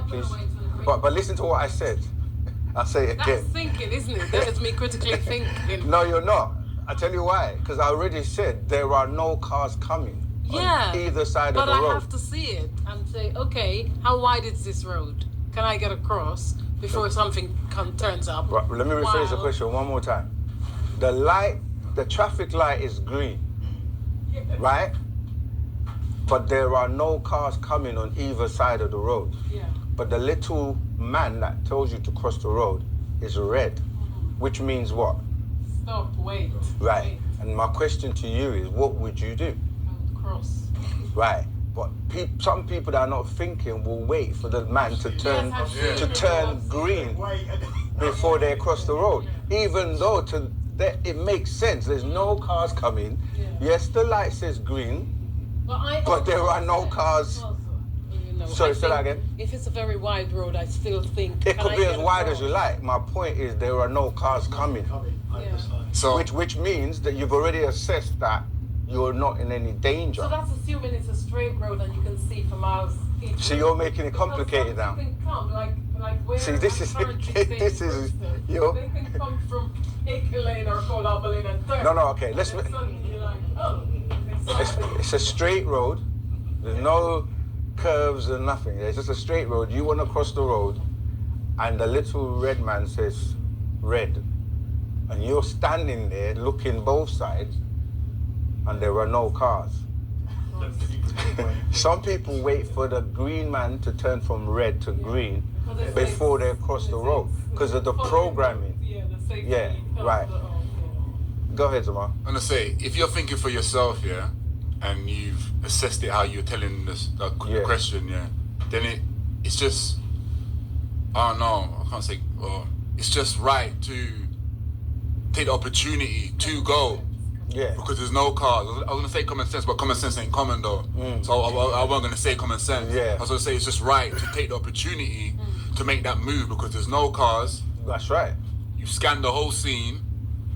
please. But listen to what I said. I'll say it again. That's thinking, isn't it? That is me critically thinking. No, you're not. I tell you why. Because I already said there are no cars coming on either side of the road. But I have to see it and say, okay, how wide is this road? Can I get across before something turns up? Right, let me rephrase the question one more time. The traffic light is green, right? But there are no cars coming on either side of the road. Yeah. But the little man that tells you to cross the road is red, which means what? Stop, wait. Right. Wait. And my question to you is, what would you do? I would cross. Right. But some people that are not thinking will wait for the man to turn green before they cross the road. Even though it makes sense. There's no cars coming. Yeah. Yes, the light says green, but there are no cars. Sorry, say that again. If it's a very wide road, I still think it could be as wide as you like. My point is there are no cars coming. Yeah. So which means that you've already assessed that you're not in any danger. So that's assuming it's a straight road and you can see for miles. So you're making it complicated now. They can come, like where See, this is you know. They can come from Acre Lane or Colaba Lane and turn. No, okay. Let's. And then suddenly you're like, oh, It's a straight road. There's no curves and nothing. It's just a straight road. You want to cross the road, and the little red man says red, and you're standing there looking both sides, and there are no cars. Some people wait for the green man to turn from red to green before they cross the road because of the programming. Yeah, right. Go ahead, Zama. I'm gonna say, if you're thinking for yourself, yeah, and you've assessed it how you're telling this question, yeah, then it's just, I don't know, I can't say, it's just right to take the opportunity to go. Yeah. Because there's no cars. I was gonna say common sense, but common sense ain't common though. So I wasn't gonna say common sense. Yeah. I was gonna say it's just right to take the opportunity to make that move because there's no cars. That's right. You scan the whole scene.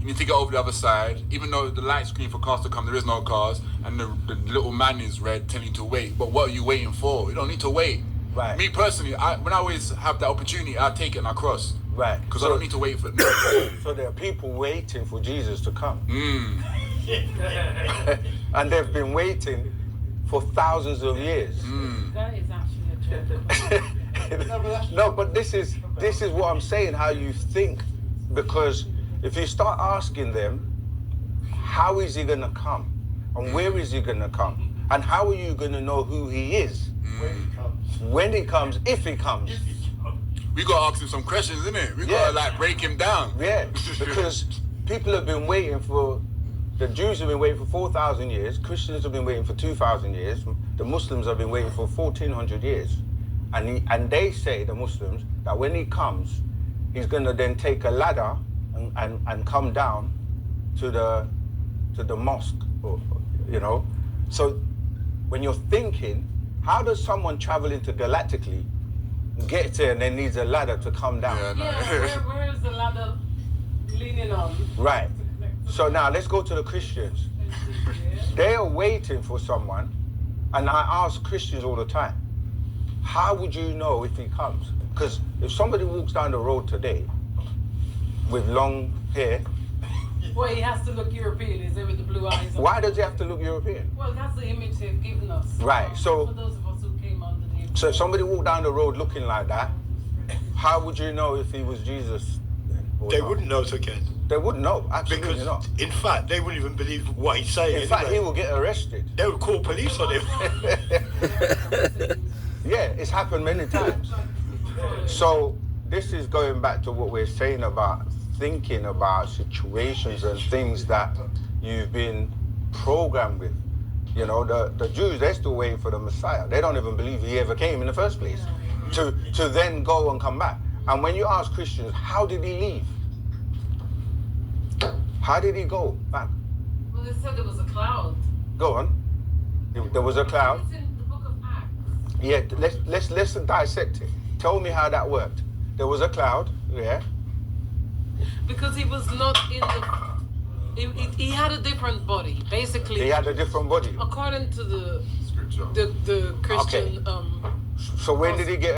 You need to get over the other side. Even though the light screen for cars to come, there is no cars, and the little man is red telling you to wait. But what are you waiting for? You don't need to wait. Right. Me personally, when I always have that opportunity, I take it and I cross. Right. Because I don't need to wait for it. So there are people waiting for Jesus to come. And they've been waiting for thousands of years. That is actually a joke. No, but this is what I'm saying, how you think. Because if you start asking them, how is he going to come? And where is he going to come? And how are you going to know who he is? When he comes, if he comes. We got to ask him some questions, isn't it? We got to break him down. Yeah, because people have been waiting the Jews have been waiting for 4,000 years, Christians have been waiting for 2,000 years, the Muslims have been waiting for 1,400 years. And they say, the Muslims, that when he comes, he's going to then take a ladder and come down to the mosque, you know. So when you're thinking, how does someone travel intergalactically, get there and then needs a ladder to come down? Where is the ladder leaning on? Right. So now let's go to the Christians. They are waiting for someone, and I ask Christians all the time, how would you know if he comes? Because if somebody walks down the road today with long hair... Well, he has to look European, is it, with the blue eyes? Why does he have to look European? Well, that's the image they've given us. Right, so... For those of us who came under the image. So if somebody walked down the road looking like that, how would you know if he was Jesus? They wouldn't know, Ken. They wouldn't know, absolutely because, not. In fact, they wouldn't even believe what he's saying. In fact, he will get arrested. They would call police on him. Yeah, it's happened many times. So this is going back to what we're saying about thinking about situations and things that you've been programmed with. You know, the Jews, they're still waiting for the Messiah. They don't even believe he ever came in the first place. To then go and come back. And when you ask Christians, how did he leave? How did he go back? Well, they said there was a cloud. Go on. There was a cloud. It's in the book of Acts. Yeah, let's dissect it. Tell me how that worked. There was a cloud, yeah. Because he was not in the... He had a different body, basically. He had a different body. According to the Scripture. the Christian... So when did he get